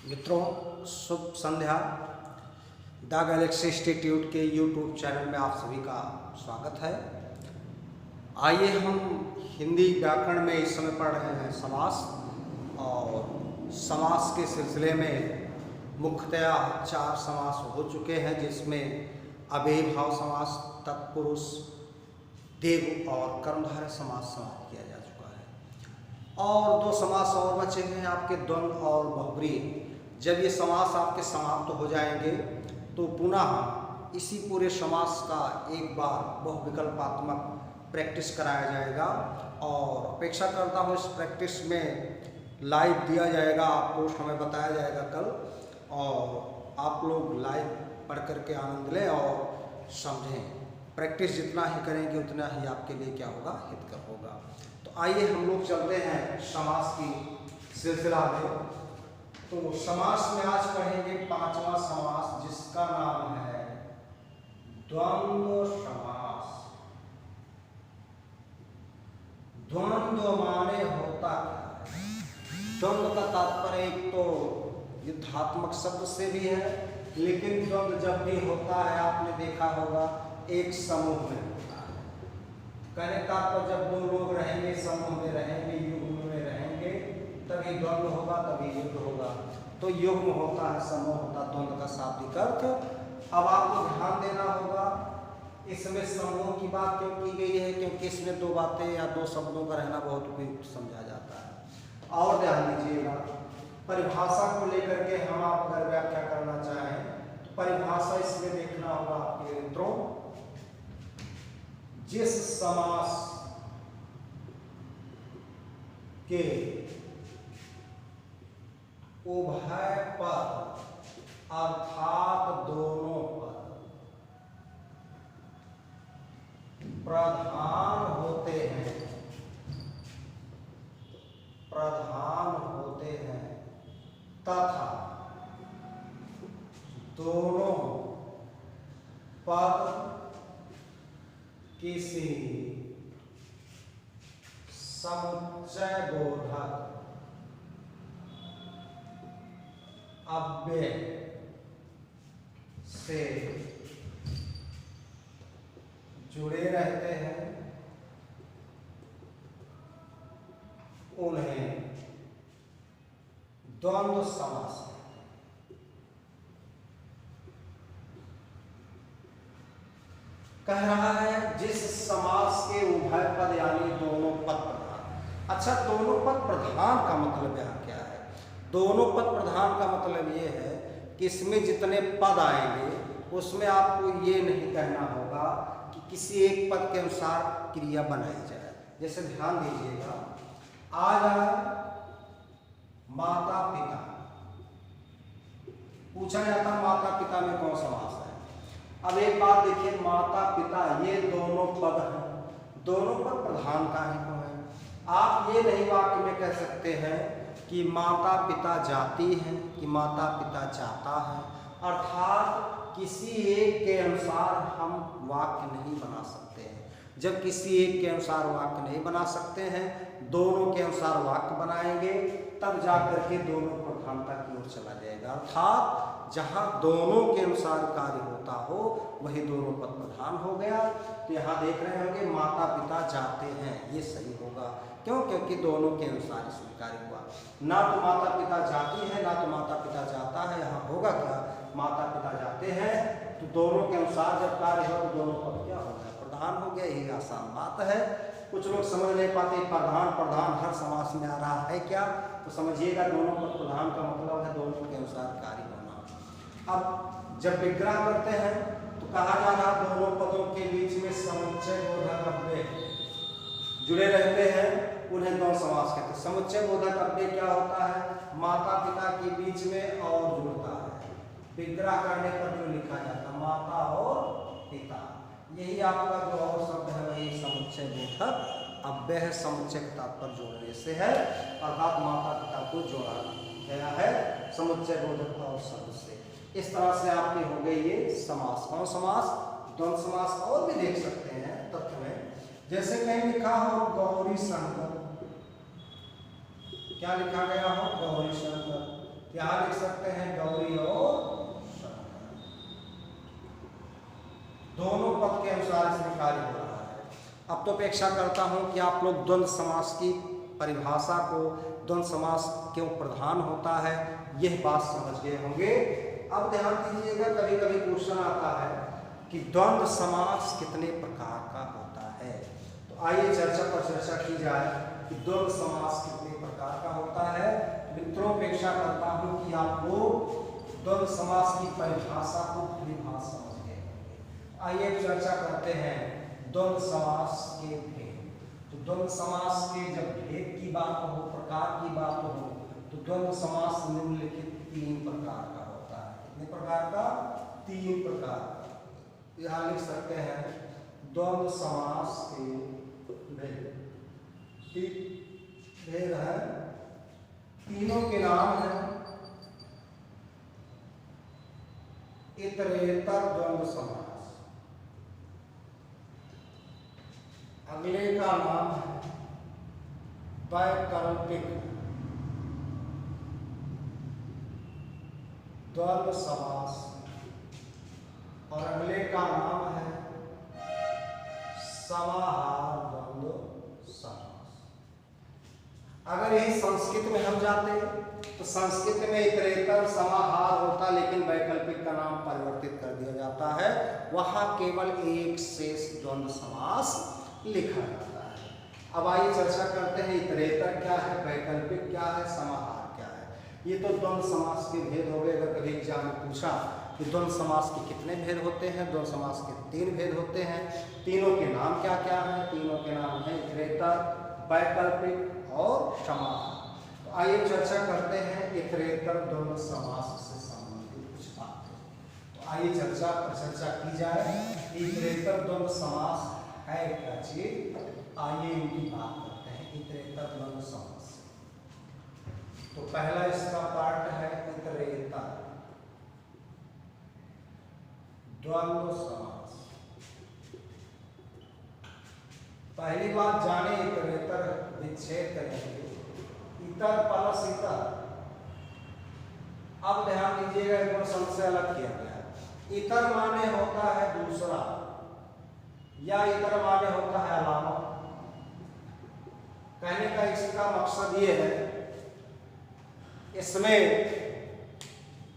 मित्रों, शुभ संध्या। The Galaxy institute के YouTube channel में आप सभी का स्वागत है। आइए हम हिंदी व्याकरण में इस समय पढ़ रहे हैं समास, और समास के सिलसिले में मुख्यतया 4 समास हो चुके हैं, जिसमें अव्ययीभाव समास, तत्पुरुष, देव और कर्मधारय समास समाप्त किया जा चुका है। और 2 समास और बचे हैं आपके, द्वंद्व और बहुब्रीहि। जब ये समास आपके समाप्त हो जाएंगे तो पुनः इसी पूरे समास का एक बार बहुविकल्पात्मक प्रैक्टिस कराया जाएगा, और अपेक्षा करता हूँ इस प्रैक्टिस में लाइव दिया जाएगा, आपको समय बताया जाएगा कल, और आप लोग लाइव पढ़ करके आनंद लें और समझें। प्रैक्टिस जितना ही करेंगे उतना ही आपके लिए क्या होगा, हितकर होगा। तो आइए हम लोग चलते हैं समास की सिलसिला में। तो समास में आज पढ़ेंगे 5वां समास, जिसका नाम है द्वंद्व समास। द्वंद्व माने होता क्या है? द्वंद्व का तात्पर्य एक तो युद्धात्मक शब्द से भी है, लेकिन द्वंद्व जब भी होता है आपने देखा होगा एक समूह में होता है। कहने का तात्पर्य जब 2 लोग रहेंगे, समूह में रहेंगे, युग्म में रहेंगे, तभी द्वंद्व होगा, तभी युद्ध होगा। तो युग्म होता है, समूह होता है, द्वंद्व का शाब्दिक अर्थ। अब आपको ध्यान देना होगा, इसमें समूह की बात क्यों की गई है, क्योंकि इसमें 2 बातें या 2 शब्दों का रहना बहुत उपयुक्त समझा जाता है। और ध्यान दीजिएगा, परिभाषा को लेकर के हम आप अगर व्याख्या करना चाहें तो परिभाषा इसमें देखना होगा आपके मित्रों। जिस समास के उभय पद अर्थात दोनों पद प्रधान होते हैं, तथा दोनों पद किसी समुच्चय बोधक अव्यय से जुड़े रहते हैं, उन्हें द्वंद्व समास कह रहा है। जिस समास के उभय पद यानी दोनों पद प्रधान। अच्छा, दोनों पद प्रधान का मतलब यहाँ क्या है? दोनों पद प्रधान का मतलब ये है कि इसमें जितने पद आएंगे उसमें आपको ये नहीं कहना होगा कि किसी एक पद के अनुसार क्रिया बनाई जाए। जैसे ध्यान दीजिएगा, आज माता पिता पूछा जाता, माता पिता में कौन समास है? अब एक बात देखिए, माता पिता ये दोनों पद हैं, दोनों पद प्रधान का ही क्यों है? आप ये नहीं वाक्य में कह सकते हैं कि माता पिता जाती है, कि माता पिता जाता है, अर्थात किसी एक के अनुसार हम वाक्य नहीं बना सकते हैं। जब किसी एक के अनुसार वाक्य नहीं बना सकते हैं, दोनों के अनुसार वाक्य बनाएंगे, तब जाकर के दोनों प्रधानता की ओर चला जाएगा। अर्थात जहाँ दोनों के अनुसार कार्य होता हो वही दोनों पद प्रधान हो गया। तो यहाँ देख रहे होंगे माता पिता जाते हैं, ये सही होगा। क्यों? क्योंकि दोनों के अनुसार इसमें कार्य हुआ। ना तो माता पिता जाती है, ना तो माता पिता जाता है। यहाँ होगा क्या? माता पिता जाते हैं, तो दोनों के अनुसार जब कार्य हो तो दोनों पद क्या हो गया? प्रधान हो गया। यही आसान बात है। कुछ लोग समझ नहीं पाते प्रधान हर समास में आ रहा है क्या? तो समझिएगा, दोनों पद प्रधान का मतलब है दोनों के अनुसार कार्य होना। अब जब विग्रह करते हैं तो कहा जा रहा दोनों पदों के बीच में समुच्चय बोधक अव्यय जुड़े रहते हैं, उन्हें द्वंद्व समास कहते हैं। समुच्चय बोधक अव्यय क्या होता है? माता पिता के बीच में और जुड़ता है। विग्रह करने पर जो लिखा जाता है माता और पिता, यही आपका जो और शब्द है वही समुच्चय बोधक अव्यय है। समुच्चय का तात्पर्य जोड़ने से है, अर्थात माता पिता को जोड़ा गया है समुच्चय बोधक और शब्द से। इस तरह से आपके हो गए ये समास। कौन समास? द्वंद्व समास। और भी देख सकते हैं तथ्य में, जैसे कहीं लिखा हो गौरी शंकर, क्या लिखा गया हो? गौरी शंकर। क्या लिख सकते हैं, गौरी और दोनों पद के अनुसार इसमें कार्य हो रहा है। अब तो अपेक्षा करता हूं कि आप लोग द्वंद्व समास की परिभाषा को, द्वंद्व समास क्यों प्रधान होता है, यह बात समझ गए होंगे। अब ध्यान दीजिएगा, कभी कभी क्वेश्चन आता है कि द्वंद्व समास कितने प्रकार का होता है। तो आइए चर्चा पर चर्चा की जाए कि द्वंद्व समास कितने प्रकार का होता है। मित्रों, अपेक्षा करता हूं कि आप लोग द्वंद्व समास की परिभाषा को पूरी बात समझ गए होंगे। आइए चर्चा करते हैं द्वंद्व समास के भेद। तो द्वंद्व समास के जब भेद की बात हो, प्रकार की बात हो, तो द्वंद्व समास निम्नलिखित 3 प्रकार का होता है। कितने प्रकार का? 3 प्रकार का। यहाँ लिख सकते हैं द्वंद्व समास के भेद। भेद है, तीनों के नाम है इतरेतर द्वंद्व समास। अगले का नाम है वैकल्पिक द्वंद्व समास और अगले का नाम है समाहार द्वंद्व समास। अगर यही संस्कृत में हम जाते तो संस्कृत में इतरेतर समाहार होता, लेकिन वैकल्पिक का नाम परिवर्तित कर दिया जाता है। वहां केवल एक शेष द्वंद्व समास लिखा जाता है। अब आइए चर्चा करते हैं इतरेतर क्या है, वैकल्पिक क्या है, समाहार क्या है। ये तो द्वंद्व समास के भेद हो गए। अगर कभी एग्जाम में पूछा कि द्वंद्व समास के कितने भेद होते हैं, द्वंद्व समास के 3 भेद होते हैं। तीनों के नाम क्या क्या हैं? तीनों के नाम हैं इतरेतर, वैकल्पिक और समाहार। तो आइए चर्चा करते हैं इतरेतर द्वंद्व समास से संबंधित कुछ बातें। तो आइए चर्चा पर चर्चा की जाए। इतरेतर द्वंद्व समास है क्या चीज? आइए इनकी बात करते हैं इतरेतर द्वंद्व समास। तो पहला इसका पार्ट है इतरेतर द्वंद्व समास। पहली बात जाने इतरेतर विच्छेद करेंगे। इतर प्लस इतर। अब ध्यान दीजिएगा, एक शब्द से अलग किया गया। इतर माने होता है दूसरा, या इतर माने होता है अलावा। कहने का इसका मकसद ये है, इसमें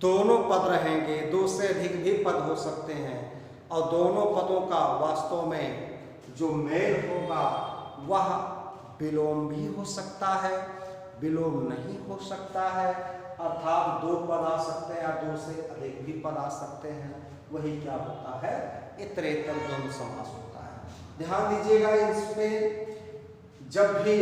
दोनों पद रहेंगे, 2 से अधिक भी पद हो सकते हैं, और दोनों पदों का वास्तव में जो मेल होगा वह विलोम भी हो सकता है, विलोम नहीं हो सकता है। अर्थात 2 पद आ सकते हैं या 2 से अधिक भी पद आ सकते हैं। वही क्या होता है? इतरेतर द्वंद्व समास होता है। ध्यान दीजिएगा, इसमें जब भी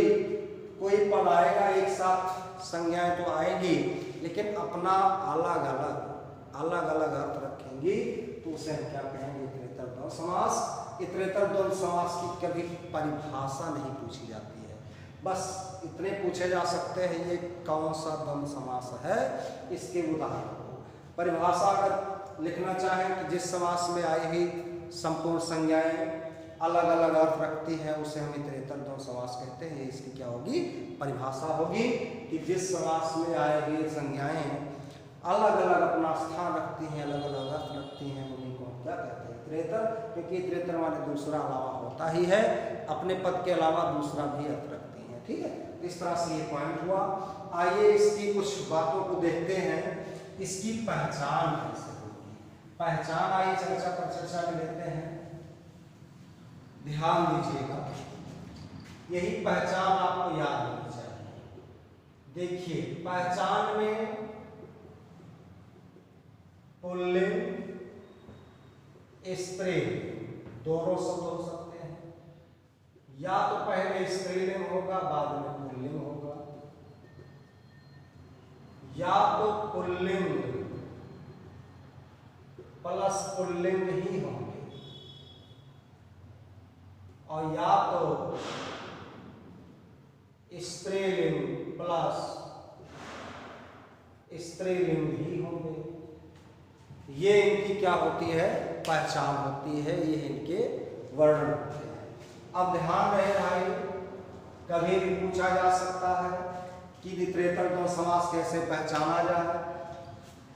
कोई पद आएगा एक साथ संज्ञाएं तो आएगी, लेकिन अपना अलग अलग अर्थ रखेंगी, तो उसे हम क्या कहेंगे? इतरेतर द्वंद्व समास। इतरेतर द्वंद्व समास की कभी परिभाषा नहीं पूछी जाती है, बस इतने पूछे जा सकते हैं ये कौन सा द्वंद्व समास है, इसके उदाहरण को। परिभाषा अगर लिखना चाहें कि जिस समास में आई हुई संपूर्ण संज्ञाएं अलग अलग अर्थ रखती हैं, उसे हम इतरेतर द्वंद्व समास कहते हैं। इसकी क्या होगी? परिभाषा होगी कि जिस समास में आए हुए संज्ञाएं अलग अलग अपना स्थान रखती हैं, अलग अलग अर्थ रखती हैं, उन्हीं को हम क्या कहते हैं? इतरेतर। क्योंकि इतरेतर माने दूसरा अलावा होता ही है, अपने पद के अलावा दूसरा भी अर्थ रखती हैं। ठीक है, इस तरह से ये पॉइंट हुआ। आइए इसकी कुछ बातों को देखते हैं। इसकी पहचान कैसे होगी? पहचान आइए चर्चा पर चर्चा में लेते हैं। ध्यान दीजिएगा, यही पहचान आपको याद होनी चाहिए। देखिए, पहचान में पुल्लिंग स्त्रीलिंग दोनों शब्द हो सकते हैं। या तो पहले स्त्रीलिंग होगा, बाद में पुल्लिंग होगा, या तो पुल्लिंग प्लस पुल्लिंग ही होंगे, और या तो स्त्रीलिंग प्लस स्त्रीलिंग ही होंगे। ये इनकी क्या होती है? पहचान होती है, ये इनके वर्णन होते हैं। अब ध्यान रहे भाई, कभी भी पूछा जा सकता है कि इतरेतर द्वंद्व समास कैसे पहचाना जाए।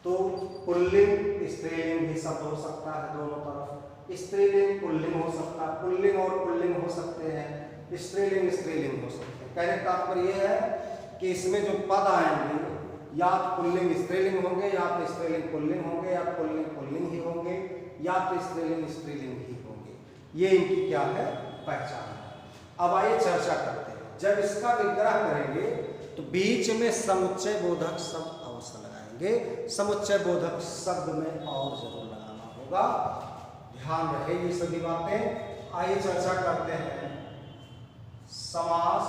तो पुल्लिंग स्त्रीलिंग भी शब्द हो सकता है दोनों तरफ, स्त्रीलिंग पुल्लिंग हो सकता है, पुल्लिंग और पुल्लिंग हो सकते हैं, स्त्रीलिंग स्त्रीलिंग हो सकते हैं। कहने का तात्पर्य यह है कि इसमें जो पद आएंगे या तो पुल्लिंग स्त्रीलिंग होंगे, या तो स्त्रीलिंग पुल्लिंग होंगे, या पुल्लिंग पुल्लिंग ही होंगे, या तो स्त्रीलिंग स्त्रीलिंग ही होंगे। ये इनकी क्या है, पहचान है। अब आइए चर्चा करते हैं। जब इसका विग्रह करेंगे तो बीच में समुच्चय बोधक शब्द अवश्य लगाएंगे। समुच्चय बोधक शब्द में और जरूर लगाना होगा, ध्यान रहे ये सभी बातें। आइए चर्चा करते हैं समास,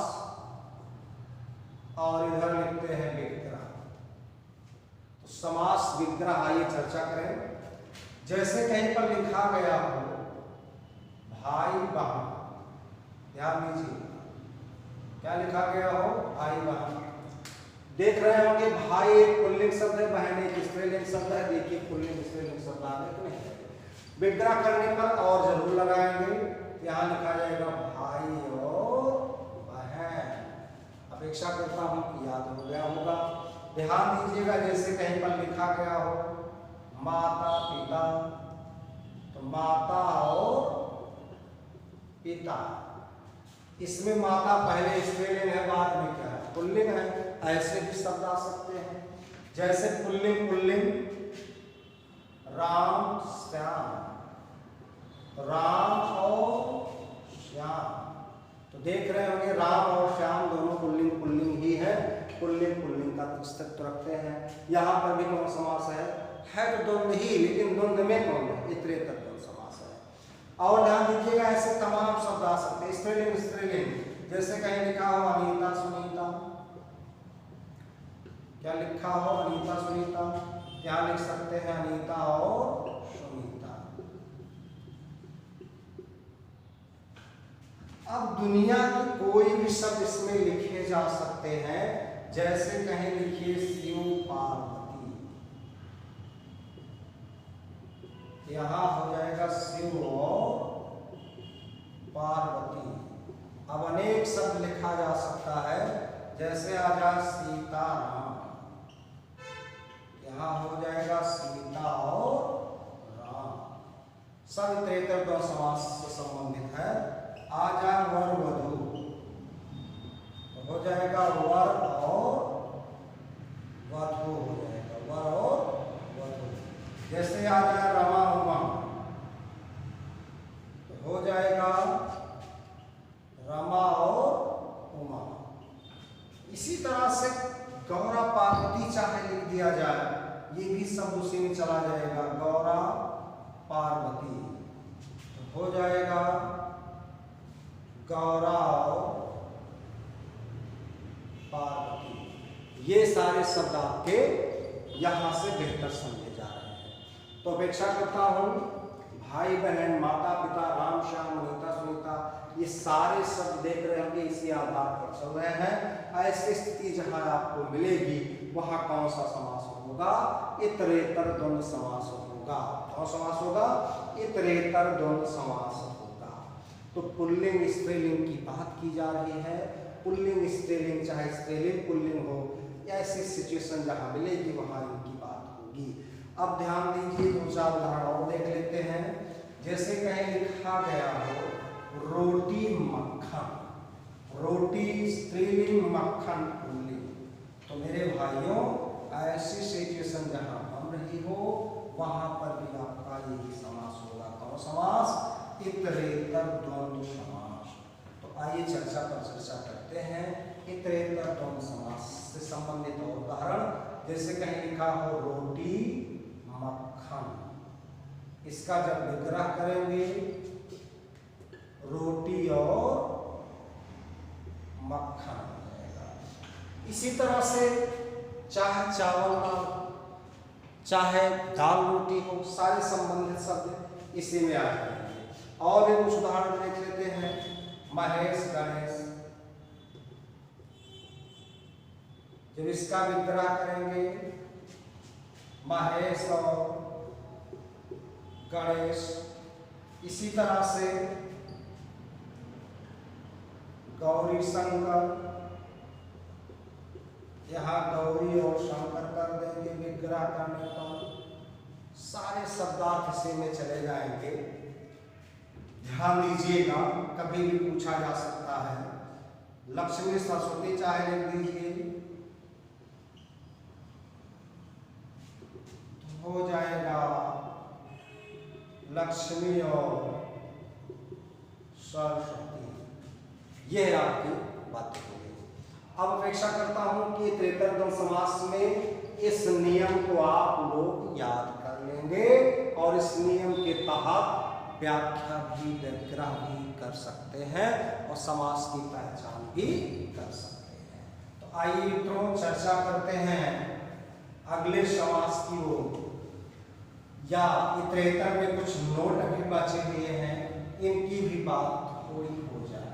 और इधर लिखते हैं विग्रह। तो समास विग्रह आइए चर्चा करें। जैसे कहीं पर लिखा गया हो भाई बहन, ध्यान दीजिए क्या लिखा गया हो, भाई बहन। देख रहे होंगे भाई एक पुल्लिंग शब्द है, बहन एक स्त्रीलिंग शब्द है। देखिए पुल्लिंग स्त्रीलिंग शब्द आ गए कि नहीं। विग्रह करने पर और जरूर लगाएंगे। यहाँ लिखा जाएगा भाई और बहन। अपेक्षा करता हूं कि याद हो गया होगा। ध्यान दीजिएगा, जैसे कहीं पर लिखा गया हो माता पिता, तो माता और पिता, इसमें माता पहले स्त्रीलिंग है, बाद में क्या है, पुल्लिंग है। ऐसे भी शब्द आ सकते हैं। जैसे पुल्लिंग पुल्लिंग राम श्याम, राम और श्याम। तो देख रहे होंगे राम और श्याम दोनों पुल्लिंग पुल्लिंग ही है, पुल्लिंग पुल्लिंग का अस्तित्व रखते हैं। यहाँ पर भी कौन समास है तो द्वंद्व ही, लेकिन द्वंद्व में कौन है, इतरेतर द्वंद्व समास है। और ध्यान दीजिएगा ऐसे तमाम शब्द आ सकते हैं, स्त्रीलिंग स्त्रीलिंग। जैसे कहीं लिखा हो अनीता सुनीता, क्या लिखा हो अनीता सुनीता, क्या लिख सकते हैं अनीता और सुनीता। अब दुनिया के कोई भी शब्द इसमें लिखे जा सकते हैं। जैसे कहीं लिखिए शिव पार्वती, यहां हो जाएगा शिव और पार्वती। अब अनेक शब्द लिखा जा सकता है, जैसे आ जा सीताराम, यहाँ हो जाएगा सीता और राम। सब इतरेतर द्वंद्व समास से संबंधित है। आ जाए वर वधु, तो हो जाएगा वर और वधु, हो जाएगा वर और वधु। जैसे आ जाए रमा उमा, तो हो जाएगा रमा और उमा। इसी तरह से गौरा पार्वती चाहे लिख दिया जाए, ये भी सब उसी में चला जाएगा, गौरा पार्वती। तो हो जाएगा गौरा और पार्वती। ये सारे शब्द आपके यहां से बेहतर समझे जा रहे हैं। तो अपेक्षा करता हूं भाई बहन माता पिता राम श्याम अनीता सुनीता, ये सारे शब्द देख रहे होंगे इसी आधार पर चल रहे हैं। ऐसी स्थिति जहां आपको मिलेगी वहां कौन सा समास होगा, इतरेतर द्वंद्व समास होगा। कौन समास होगा, इतरेतर द्वंद्व समास होगा। तो पुल्लिंग स्त्रीलिंग की बात की जा रही है। पुल्लिंग स्त्रीलिंग चाहे स्त्रीलिंग पुल्लिंग हो, ऐसी सिचुएशन जहां मिलेगी वहां इनकी बात होगी। अब ध्यान दीजिए, दो चार उदाहरण और देख लेते हैं। जैसे कहीं लिखा गया हो रोटी मक्खन, रोटी स्त्रीलिंग मक्खन पुल्लिंग, तो मेरे भाइयों ऐसी सिचुएशन जहां बन रही हो वहां पर भी आपका यही समास होगा। कौन समास, इतरेतर द्वंद्व समास। तो आइए चर्चा पर चर्चा करते हैं इतरेतर द्वंद्व समास से संबंधित और उदाहरण। जैसे कहीं लिखा हो रोटी मक्खन, इसका जब विग्रह करेंगे रोटी और मक्खन हो जाएगा। इसी तरह से चाहे चावल का चाहे दाल रोटी हो, सारे संबंधित शब्द इसी में आ जाएंगे। और भी कुछ उदाहरण देख लेते हैं। महेश गणेश, जब इसका विग्रह करेंगे महेश और गणेश। इसी तरह से गौरी शंकर, यहाँ गौरी और शंकर कर देंगे विग्रह करने पर, सारे शब्दार्थ इसी में चले जाएंगे। ध्यान दीजिएगा, कभी भी पूछा जा सकता है। लक्ष्मी सरस्वती चाहे लिख दीजिए तो हो जाएगा लक्ष्मी और सरस्वती। ये आपकी बातें हो गई। अब अपेक्षा करता हूं कि इतरेतर द्वंद्व समास में इस नियम को आप लोग याद कर लेंगे और इस नियम के तहत व्याख्या भी विग्रह भी कर सकते हैं और समास की पहचान भी कर सकते हैं। तो आइए मित्रों चर्चा करते हैं अगले समास की ओर। या इतरेतर में कुछ नोट भी बचे हुए हैं, इनकी भी बात थोड़ी हो जाए।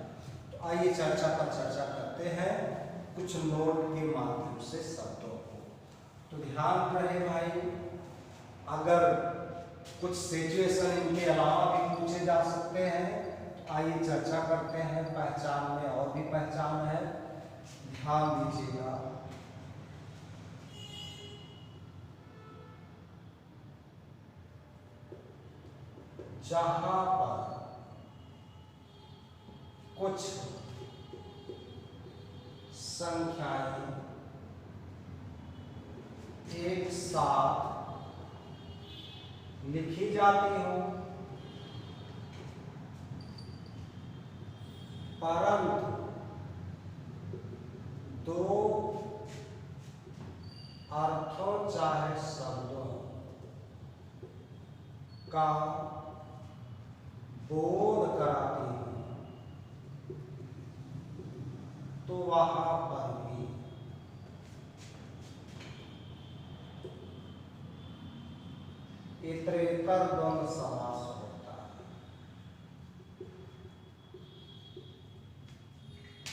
तो आइए चर्चा पर चर्चा करते हैं कुछ नोट के माध्यम से शब्दों को। तो ध्यान रहे भाई, अगर कुछ सिचुएशन इनके अलावा भी पूछे जा सकते हैं तो आइए चर्चा करते हैं। पहचान में और भी पहचान है, ध्यान दीजिएगा। जहां पर कुछ संख्याएं एक साथ लिखी जाती हो परंतु दो अर्थों चाहे शब्दों का बोध कराती हूं, तो वहां पर भी इतरेतर द्वंद्व समास होता है।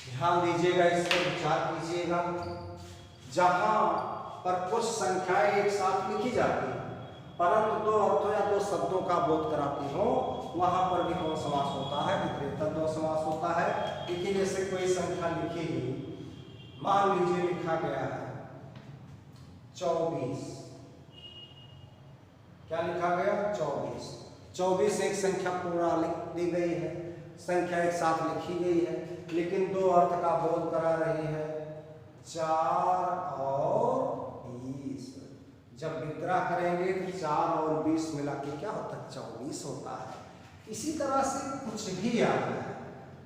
ध्यान दीजिएगा, इस पर विचार कीजिएगा। जहां पर कुछ संख्याएं एक साथ लिखी जाती हैं परंतु दो अर्थों या दो शब्दों का बोध कराती हो, वहां पर भी कौन समास होता है? इतरेतर द्वंद्व समास होता है। देखिए जैसे कोई संख्या लिखी गई, मान लीजिए लिखा गया है 24। क्या लिखा गया? 24। 24 एक संख्या पूरा लिख दी गई है, संख्या एक साथ लिखी गई है, लेकिन दो अर्थ का बोध करा रही है, 4 और 20। जब विग्रह करेंगे तो 4 और 20 मिला के क्या होता है? 24 होता है। इसी तरह से कुछ भी आ जाए,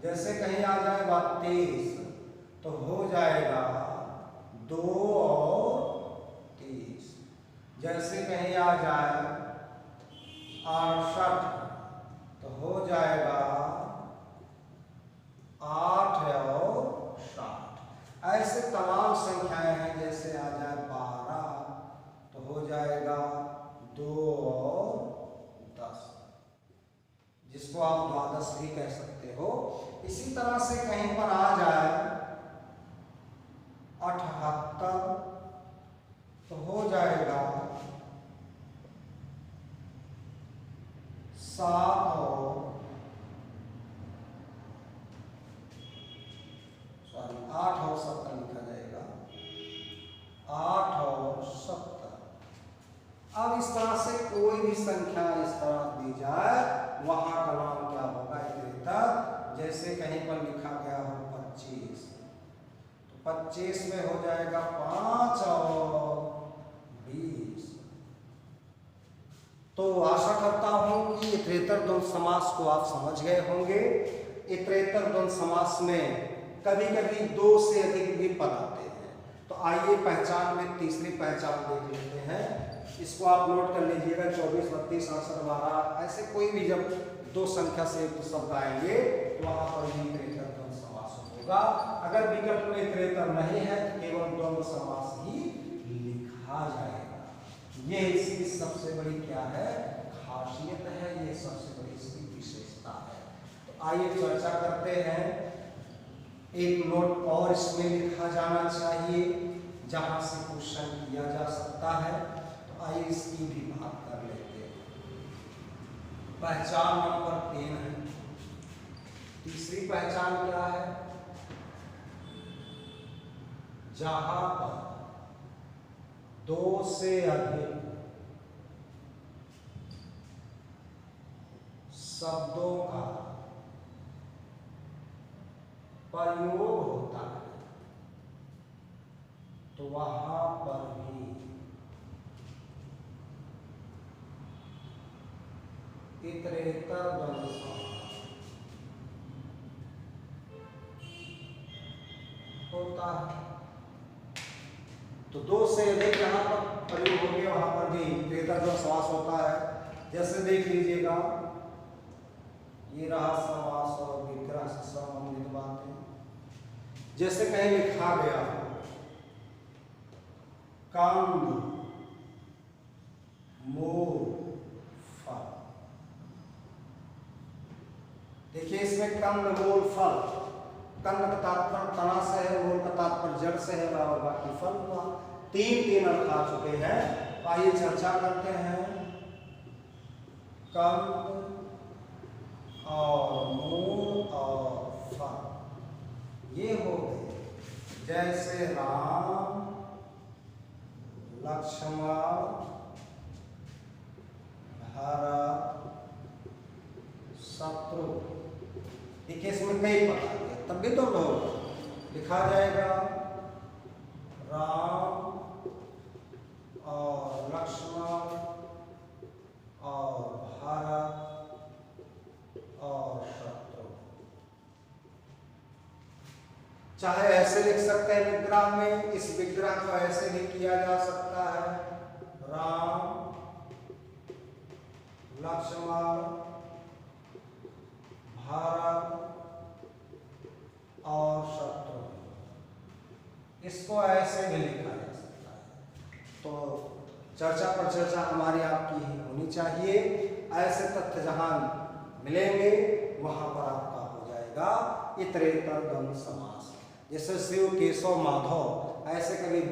जैसे कहीं आ जाए 32 तो हो जाएगा 2 और 30। जैसे कहीं आ जाए 68 तो हो जाएगा 8 और 60। ऐसे तमाम संख्याएं हैं। जैसे आ जाए 12 तो हो जाएगा 2 और 10, जिसको आप द्वादश भी कह सकते हो। इसी तरह से कहीं पर आ जाए 78 तो हो जाएगा 7 और 8 और 70 लिखा जाएगा, 8 और 70। अब इस तरह से कोई भी संख्या इस तरह दी जाए, वहां का नाम क्या होगा? इतरेतर। जैसे कहीं पर लिखा गया हो 25 तो 25 में हो जाएगा 5 और 20। तो आशा करता हूं कि इतरेतर द्वंद्व समास को आप समझ गए होंगे। इतरेतर द्वंद्व समास में कभी कभी 2 से अधिक भी पद आते हैं। तो आइए पहचान में तीसरी पहचान देख लेते हैं। इसको आप नोट कर लीजिएगा, 24, 32, 68, 12। ऐसे कोई भी जब 2 संख्या से शब्द आएंगे तो वहां पर भी इतरेतर द्वंद्व समास होगा। अगर विकल्प में इतरेतर नहीं है तो केवल द्वंद्व समास ही लिखा जाएगा। ये इसकी सबसे बड़ी क्या है? खासियत है, ये सबसे बड़ी इसकी विशेषता है। तो आइए चर्चा करते हैं। एक नोट और इसमें लिखा जाना चाहिए जहां से क्वेश्चन किया जा सकता है। तो आइए इसकी भी बात कर लेते हैं। पहचान नंबर 3 है। तीसरी पहचान क्या है? जहां पर दो से अधिक शब्दों का प्रयोग होता है तो वहां पर भी इतरेतर द्वंद्व समास होता है। तो दो से अधिक जहां पर प्रयोग हो गया वहां पर भी इतरेतर द्वंद्व समास होता है। जैसे देख लीजिएगा, ये रहा समास और विग्रह से संबंधित बातें। जैसे कहीं लिखा गया कंद मूल फल, देखिए इसमें कंद मूल फल, कंद का तात्पर्य तना से है, मूल का तात्पर्य जड़ से है और बाकी फल हुआ। तीन अर्थ आ चुके हैं। आइए चर्चा करते हैं। कंद और मूल और फल ये हो गए। जैसे राम लक्ष्मण भरत शत्रु, देखिए इसमें कई प्रकार के, तब भी तो लोग लिखा जाएगा राम और लक्ष्मण और भरत और शत्रु। चाहे ऐसे लिख सकते हैं विग्रह में, इस विग्रह को ऐसे भी किया जा सकता है राम लक्ष्मण भारत और शत्रु, इसको ऐसे भी लिखा जा सकता है। तो चर्चा पर चर्चा हमारी आपकी ही होनी चाहिए। ऐसे तथ्य जहां मिलेंगे वहां पर आपका हो जाएगा इतरेतर द्वंद्व समास। जैसे शिव केशव माधव, ऐसे कभी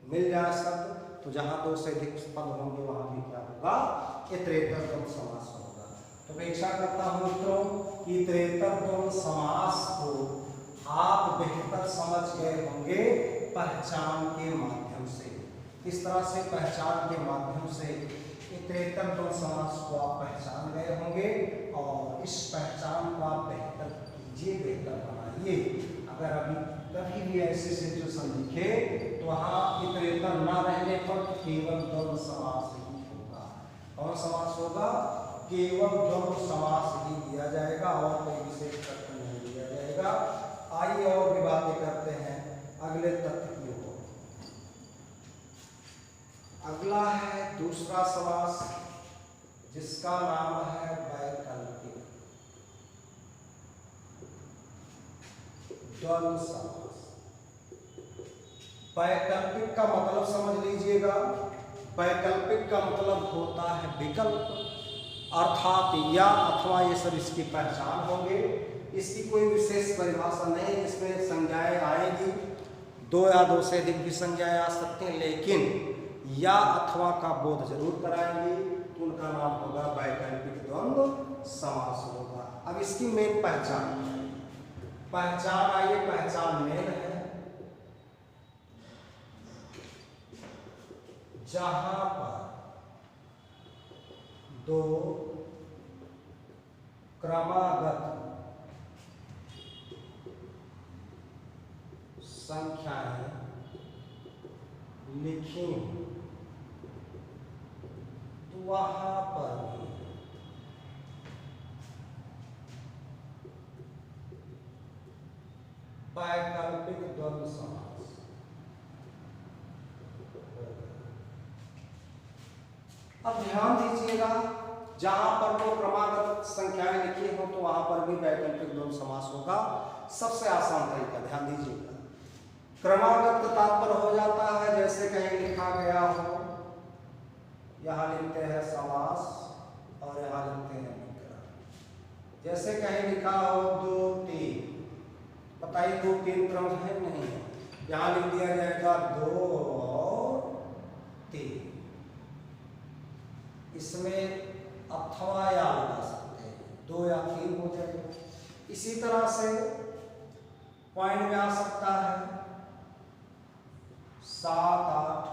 मिल जाए शब्द तो जहां दो से अधिक पद होंगे वहां भी क्या होगा, इतरेतर द्वंद्व समास होगा। तो अपेक्षा करता हूं मित्रों कि इतरेतर द्वंद्व समास को आप बेहतर समझ गए होंगे पहचान के माध्यम से। इस तरह से पहचान के माध्यम से इतरेतर द्वंद्व समास को आप पहचान गए होंगे और इस पहचान को आप बेहतर कीजिए, बेहतर बनाइए। अगर अभी कभी भी ऐसे सिचुएशन दिखे तो वहां इतरेतर न रहने पर केवल द्वंद्व समास ही होगा। कौन समास होगा? केवल द्वंद्व समास ही दिया जाएगा और कोई विशेष तथ्य नहीं दिया जाएगा। आइए और भी बातें करते हैं अगले तथ्य की ओर। अगला है दूसरा समास जिसका नाम है वैकल्पिक द्वंद्व समास। वैकल्पिक का मतलब समझ लीजिएगा। वैकल्पिक का मतलब होता है विकल्प, अर्थात या अथवा ये सब इसकी पहचान होंगे। इसकी कोई विशेष परिभाषा नहीं, इसमें संज्ञाएं आएंगी, दो या दो से अधिक भी संज्ञाएं आ सकती हैं, लेकिन या अथवा का बोध जरूर कराएंगे तो उनका नाम होगा वैकल्पिक द्वंद्व समास होगा। अब इसकी मेन पहचान आइए, पहचान मेन है जहां पर दो क्रमागत संख्याएं लिखी तो वहां पर भी वैकल्पिक द्वंद्व समास। अब ध्यान दीजिएगा, जहां पर वो क्रमागत संख्याएं लिखी हो तो वहां पर भी वैकल्पिक द्वंद्व समास होगा। सबसे आसान तरीका ध्यान दीजिएगा, क्रमागत का तात्पर्य हो जाता है जैसे कहीं लिखा गया हो, यहां लिखते हैं समास और यहां लिखते हैं विग्रह। जैसे कहीं लिखा हो 2 3, बताइए 2 3 क्रम है नहीं, यहां लिख दिया जाएगा 2 और 3। इसमें अथवा या लगा सकते हैं, 2 या 3 हो जाएगा। इसी तरह से पॉइंट में आ सकता है 7 8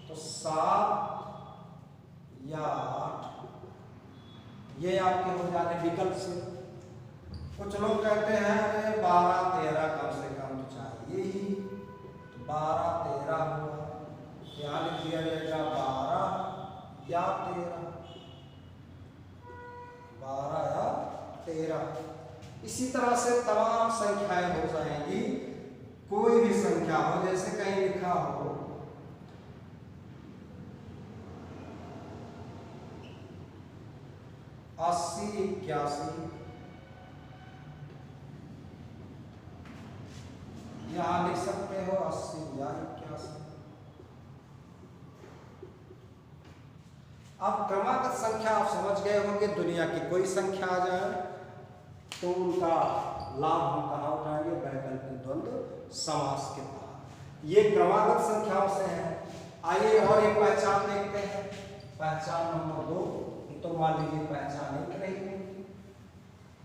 तो 7 या 8 ये आपके हो जा रहे विकल्प से। कुछ लोग कहते हैं अरे 12-13 कम से कम तो चाहिए ही, तो 12-13 हुआ, यहाँ लिख दिया जाएगा 12 या 13, 12 या 13। इसी तरह से तमाम संख्याएं हो जाएंगी। कोई भी संख्या हो, जैसे कहीं लिखा हो 80-81, यहां लिख सकते हो 80 या 81। अब क्रमागत संख्या आप समझ गए होंगे, दुनिया की कोई संख्या आ जाए तो उनका लाभ हम कहाँ उठाएंगे? वैकल्पिक द्वंद्व समास के तहत। ये क्रमागत संख्याओं से है। आइए और एक पहचान देखते हैं। पहचान नंबर 2, तो मान लीजिए पहचान एक रही होगी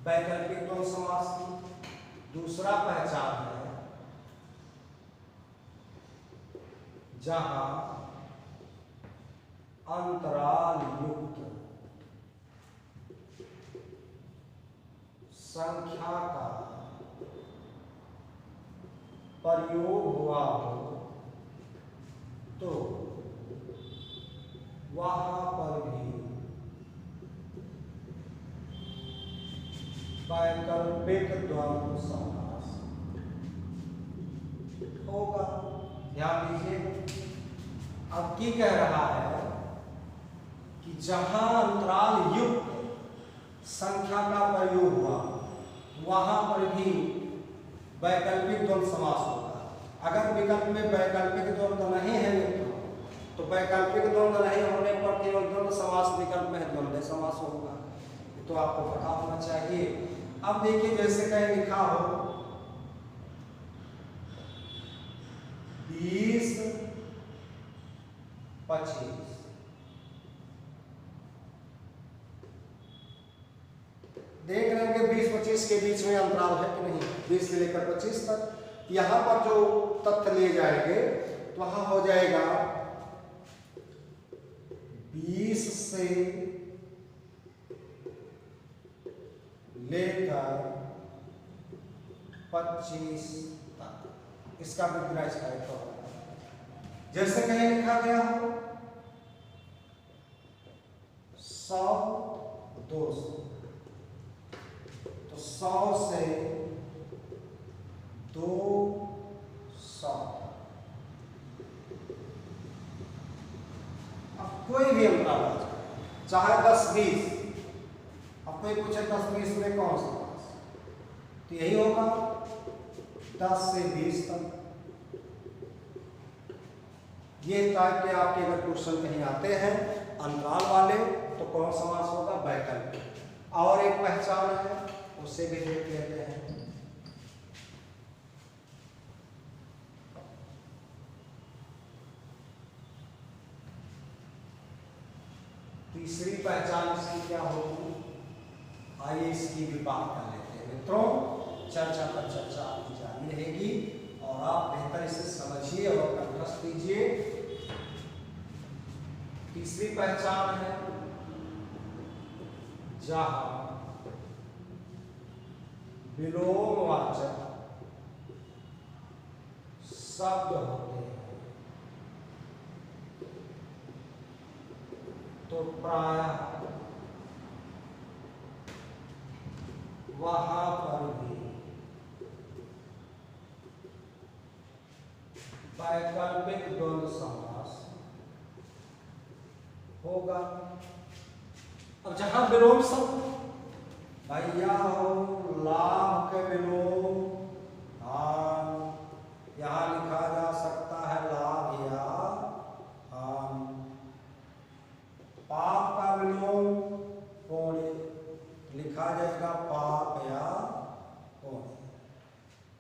वैकल्पिक द्वंद्व समास की। दूसरा पहचान है जहां अंतराल युक्त संख्या का प्रयोग हुआ हो तो वहां पर भी वैकल्पिक द्वंद्व समास होगा। ध्यान दीजिए, अब की कह रहा है कि जहां अंतराल युक्त संख्या का प्रयोग हुआ वहां पर भी वैकल्पिक द्वंद्व समास होगा। अगर विकल्प में वैकल्पिक द्वंद्व नहीं है तो वैकल्पिक द्वंद्व नहीं होने पर केवल द्वंद्व समास विकल्प में द्वंद्व समास होगा। तो आपको पता होना चाहिए। अब देखिए, जैसे कहीं लिखा हो 20-25, देख रहे हैं कि 20-25 के बीच में अंतराल है कि नहीं, 20 से लेकर 25 तक। यहां पर जो तथ्य ले जाएंगे तो वहां हो जाएगा 20 से लेकर 25 तक। इसका विग्रह इस टाइप का होगा। जैसे कहीं लिखा गया हो 100-200, तो 100 से 200। अब कोई भी अंतराल आ जाए, चाहे 10-20, अब कोई पूछे 10-20 में कौन सा क्लास, तो यही होगा 10 से 20 तक। ये टाइप के आपके अगर क्वेश्चन कहीं आते हैं अंतराल वाले तो कौन समास होगा? वैकल्पिक। और एक पहचान है, उससे भी देख लेते हैं। तीसरी पहचान इसकी क्या होगी? आइए इसकी भी बात कर लेते हैं मित्रों। चर्चा पर चर्चा आपकी जारी रहेगी और आप बेहतर इसे समझिए और कंठस्थ कीजिए। तीसरी पहचान है जहां विलोमवाचक शब्द होते हैं तो प्रायः वहां पर भी वैकल्पिक द्वंद्व समास होगा। अब जहां विलोम शब्द भैया हो, लाभ के विलोम, यहां लिखा जा सकता है लाभ या हान। पाप का विलोम पुण्य, लिखा जाएगा पाप या पुण्य।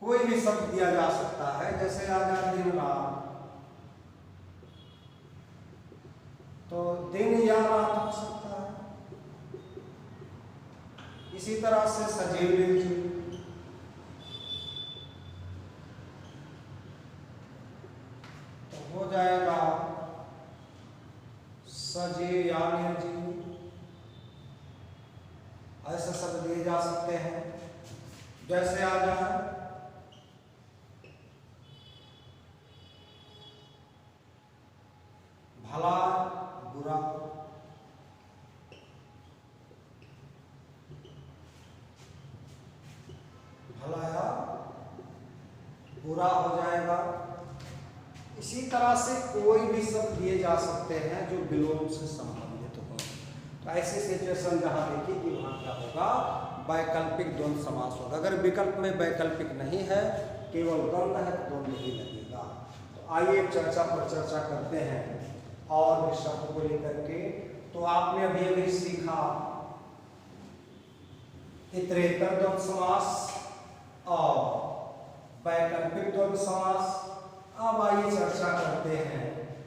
कोई भी शब्द दिया जा सकता है, जैसे आ जाए दिन रात, तो दिन या रात हो सकता है। इसी तरह से सजीव तो हो जाएगा सजीव या निर्जीव, ऐसे शब्द दिए जा सकते हैं। जैसे आ जाए भला बुरा, भला या बुरा हो जाएगा। इसी तरह से कोई भी शब्द दिए जा सकते हैं जो विलोम से संबंधित हो। तो ऐसी सिचुएशन जहां देखिए कि वहां क्या होगा, वैकल्पिक द्वंद्व समास होगा। अगर विकल्प में वैकल्पिक नहीं है, केवल द्वंद्व है तो द्वंद्व ही लगेगा। तो आइए चर्चा पर चर्चा करते हैं और भी शब्द को लेकर के। तो आपने अभी अभी सीखा इतरेतर द्वंद्व समास और वैकल्पिक द्वंद्व समास। अब आइए चर्चा करते हैं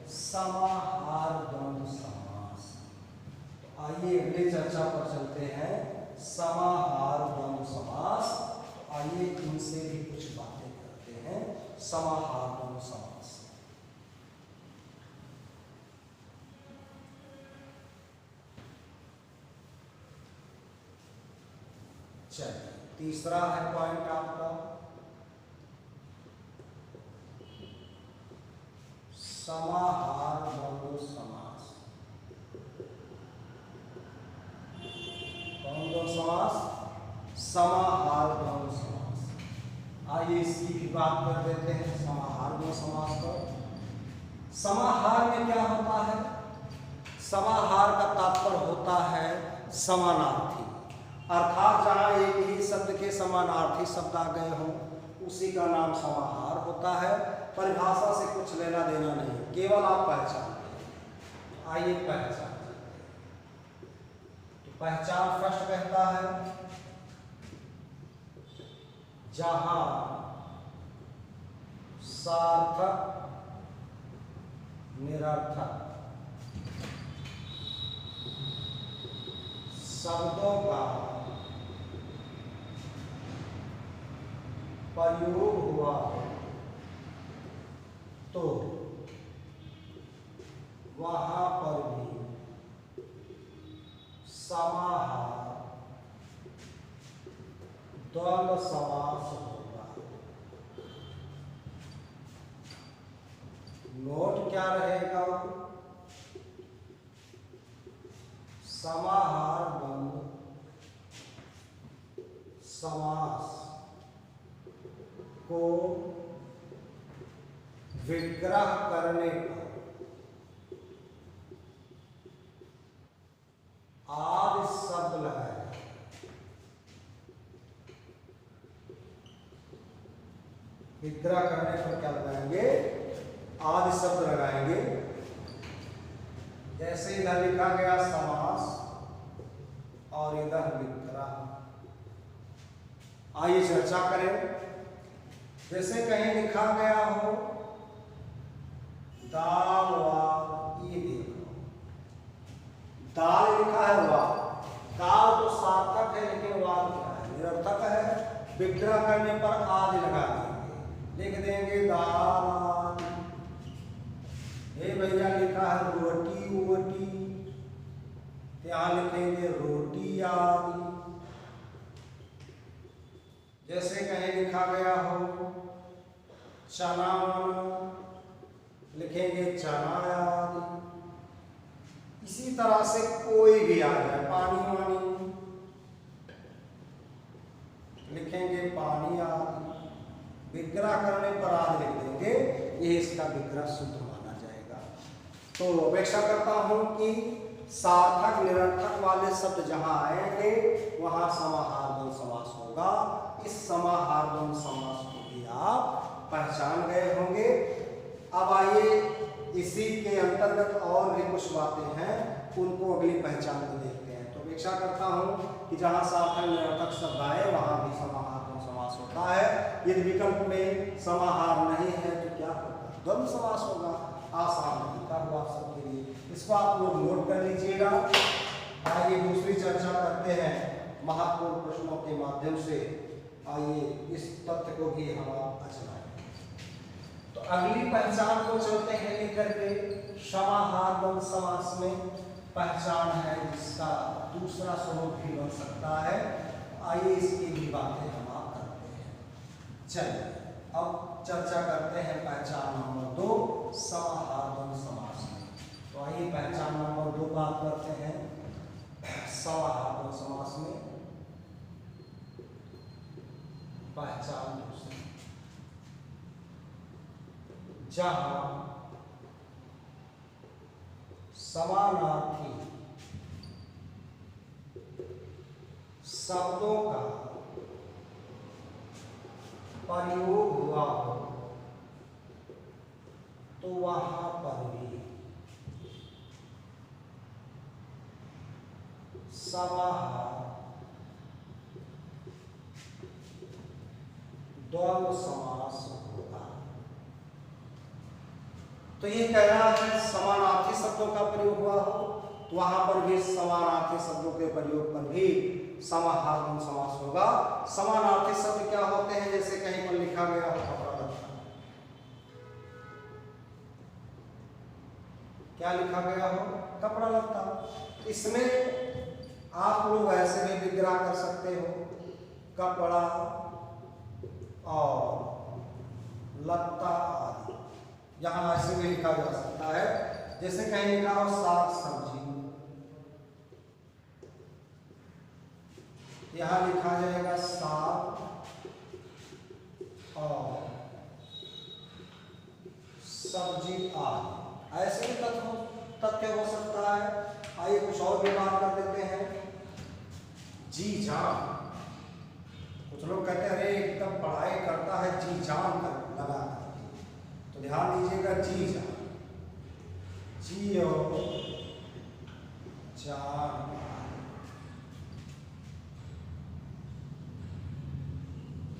समाहार द्वंद्व समास। तो आइए अगली चर्चा पर चलते हैं, समाहार द्वंद्व समास। तो आइए इनसे भी कुछ बातें करते हैं। समाहार द्वंद्व समास, चलिए तीसरा है पॉइंट आपका समाहार द्वंद्व समास। कौन द्वंद्व समास? समाहार द्वंद्व समास। आइए इसकी भी बात कर देते हैं समाहार द्वंद्व समास पर। समाहार में क्या होता है? समाहार का तात्पर्य होता है समानार्थी, अर्थात जहां एक ही शब्द के समानार्थी शब्द आ गए हों उसी का नाम समाहार होता है। परिभाषा से कुछ लेना देना नहीं, केवल आप पहचानते हैं। आइए पहचान, तो पहचान फर्स्ट कहता है जहां सार्थक निरर्थक शब्दों का प्रयोग हुआ तो वहां पर भी समाहार द्वंद्व समास होगा। नोट क्या रहेगा? समाहार द्वंद्व समास को विग्रह करने पर आदि शब्द लगाए। विग्रह करने पर क्या लगाएंगे? आदि शब्द लगाएंगे। जैसे इधर लिखा गया समास और इधर विग्रह। आइए चर्चा करें। जैसे कहीं लिखा गया हो दाल वाल, ये देखो दाल लिखा है वाल, दाल तो सार्थक है लेकिन वाल क्या है? निरर्थक है। विग्रह करने पर आदि लगा देंगे, लिख देंगे दाल। ये भैया लिखा है रोटी वोटी, यहाँ लिखेंगे रोटी आदि। जैसे कहीं लिखा गया हो चना वना, लिखेंगे चना आदि। इसी तरह से कोई भी आ जाए, पानी वानी, लिखेंगे पानी आदि। विग्रह करने पर आदि लिख देंगे, ये इसका विग्रह शुद्ध माना जाएगा। तो अपेक्षा करता हूं कि सार्थक निरर्थक वाले शब्द जहां आएंगे वहां समाहार द्वंद्व समास होगा। इस समाहार द्वंद्व समास को भी आप पहचान गए होंगे। अब आइए इसी के अंतर्गत और भी कुछ बातें हैं, उनको अगली पहचान को देखते हैं। तो अपेक्षा करता हूं कि जहां सार्थक निरर्थक शब्द आए वहां भी समाहार द्वंद्व समास होता है। यदि विकल्प में समाहार नहीं है तो क्या होगा? द्वंद्व समास होगा। आसान तरीका हुआ आप सबके लिए, इसको आप लोग नोट कर लीजिएगा। आइए दूसरी चर्चा करते हैं महत्वपूर्ण प्रश्नों के माध्यम से। आइए इस तथ्य को भी हम आप अचलाएं। तो अगली पहचान को चलते हैं लेकर के समाहार द्वंद्व समास में पहचान है जिसका दूसरा स्वरूप भी बन सकता है। आइए इसकी भी बातें हम आप करते हैं। चलिए अब चर्चा करते हैं पहचान नंबर 2 समाहार द्वंद्व समास में। तो आइए पहचान नंबर 2 बात करते हैं समाहार द्वंद्व समास में। पहचान दूसरी, जहां समानार्थी शब्दों का प्रयोग हुआ हो तो वहां पर भी समाहार द्वंद्व समास होगा। तो ये कह रहा है समानार्थी शब्दों का प्रयोग हुआ हो तो वहां पर भी समानार्थी शब्दों के प्रयोग पर भी समाहार द्वंद्व समास होगा। समानार्थी शब्द क्या होते हैं? जैसे कहीं पर लिखा गया हो कपड़ा लत्ता, क्या लिखा गया हो? कपड़ा लत्ता। इसमें आप लोग ऐसे भी विग्रह कर सकते हो, कपड़ा और लत्ता आदि। यहाँ ऐसे भी लिखा जा सकता है, जैसे कहीं लिखा हो साग सब्जी, यहाँ लिखा जाएगा साग और सब्जी आदि। ऐसे भी तथ्य हो सकता है। आइए कुछ और भी बात कर देते हैं। जी जान, कुछ लोग कहते हैं अरे एकदम पढ़ाई करता है जी जान कर लगा कर, तो ध्यान दीजिएगा जी जान, जी और जान,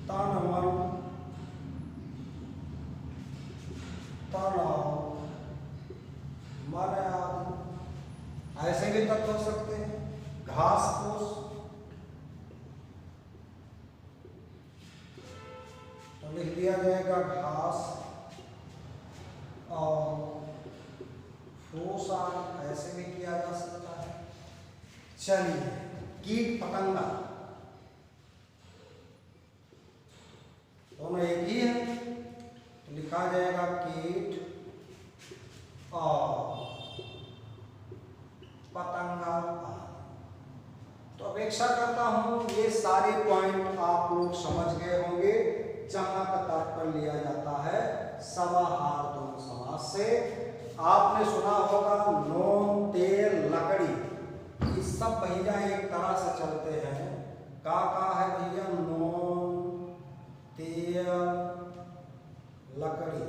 तन मन तनाव मन आदि ऐसे भी तत्व हो सकते हैं। घास फूस, तो लिख दिया जाएगा घास और फूस आदि, ऐसे भी किया जा सकता है। चलिए कीट पतंगा, दोनों एक ही है, तो लिखा जाएगा कीट और पतंगा। तो अपेक्षा करता हूं ये सारे पॉइंट आप लोग समझ गए होंगे, जहां का तात्पर्य लिया जाता है समाहार द्वंद्व समास से। आपने सुना होगा नोन तेल लकड़ी, ये सब भैया एक तरह से चलते हैं। का है भैया? नोन तेल लकड़ी,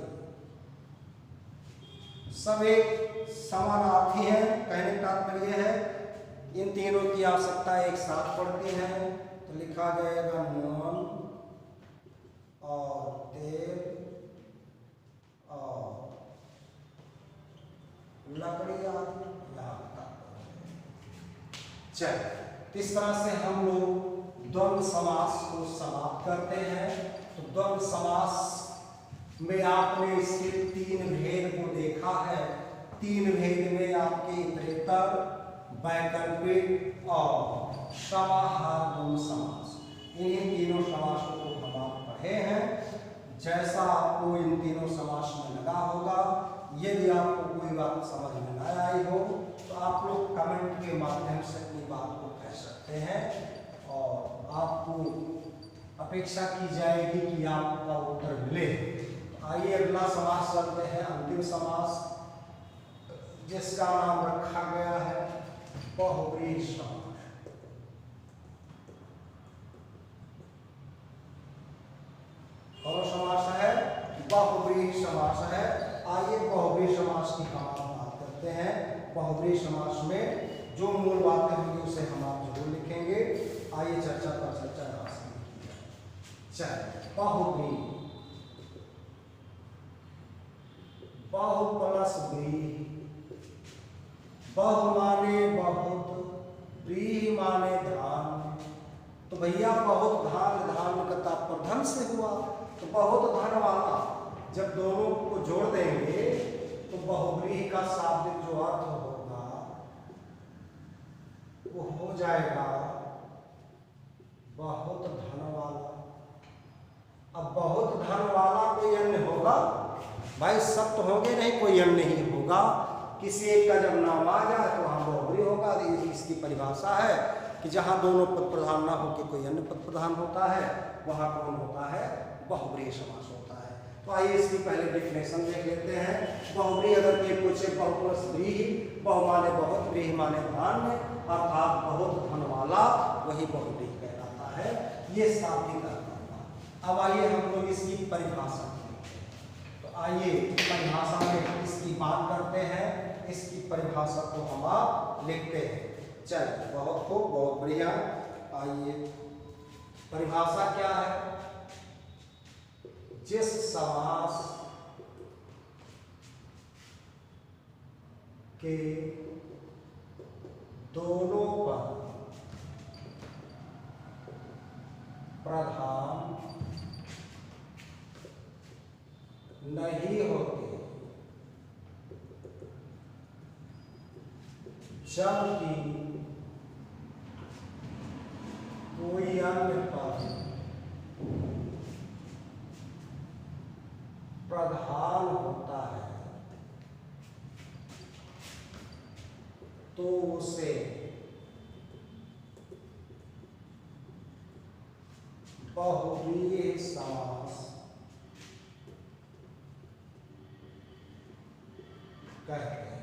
सब एक समानार्थी है। कहने का तात्पर्य है इन तीनों की आवश्यकता एक साथ पड़ती है, तो लिखा जाएगा नोन और तेल और लकड़ी आदि। चलिए इस तरह से हम लोग द्वंद्व समास को समाप्त करते हैं। तो द्वंद्व समास में आपने इसके 3 भेद को देखा है। 3 भेद में आपके इतरेतर, वैकल्पिक और समाहार द्वंद्व समास, इन्हीं तीनों समासों को हम आप पढ़े हैं। जैसा आपको इन तीनों समास में लगा होगा, यदि आपको कोई बात समझ में न आई हो तो आप लोग कमेंट के माध्यम से अपनी बात को कह सकते हैं और आपको अपेक्षा की जाएगी कि आपका उत्तर मिले। आइए अगला समास चलते हैं, अंतिम समास, जिसका नाम रखा गया है बहुव्रीहि समास। कौन समास है? बहुव्रीहि समास है। आइए बहुव्रीहि समास की हम बात करते हैं। बहुव्रीहि समास में जो मूल बातें होंगी उसे हम आप जरूर लिखेंगे। आइए चर्चा पर चर्चा चलिए बहुव्रीहि, बहु प्लस व्रीहि, बहु माने बहुत, व्रीहि माने धान। तो भैया बहुत धान, धान का तात्पर्य धन से हुआ, तो बहुत धन वाला जब दोनों को जोड़ देंगे तो बहुव्रीहि का शब्द होंगे नहीं, कोई अन्य नहीं होगा। किसी एक का जब नाम आ जाए तो वहाँ बहुब्री होगा। इसकी परिभाषा है कि जहाँ दोनों पद प्रधान ना होकर कोई अन्य पद प्रधान होता है वहाँ कौन होता है, बहुब्रीहि समास होता है। तो आइए इसकी पहले डेफिनेशन देख लेते हैं। बहुब्रीहि अगर कोई पूछे, बहु प्लस व्रीहि, बहु माने बहुत, व्रीहि माने धान्य, अर्थात बहुत धन वाला, वही बहुब्रीहि कहलाता है। ये शाब्दिक अर्थ हुआ। अब आइए हम लोग इसकी परिभाषा देखते हैं। तो आइए परिभाषा में इसकी बात करते हैं। इसकी परिभाषा को हम आप लिखते हैं। चलिए, बहुत खूब, बहुत बढ़िया। आइए, परिभाषा क्या है? जिस समास के दोनों पद प्रधान नहीं होते जबकि कोई अन्य पद प्रधान होता है तो उसे बहुब्रीहि समास कहते हैं।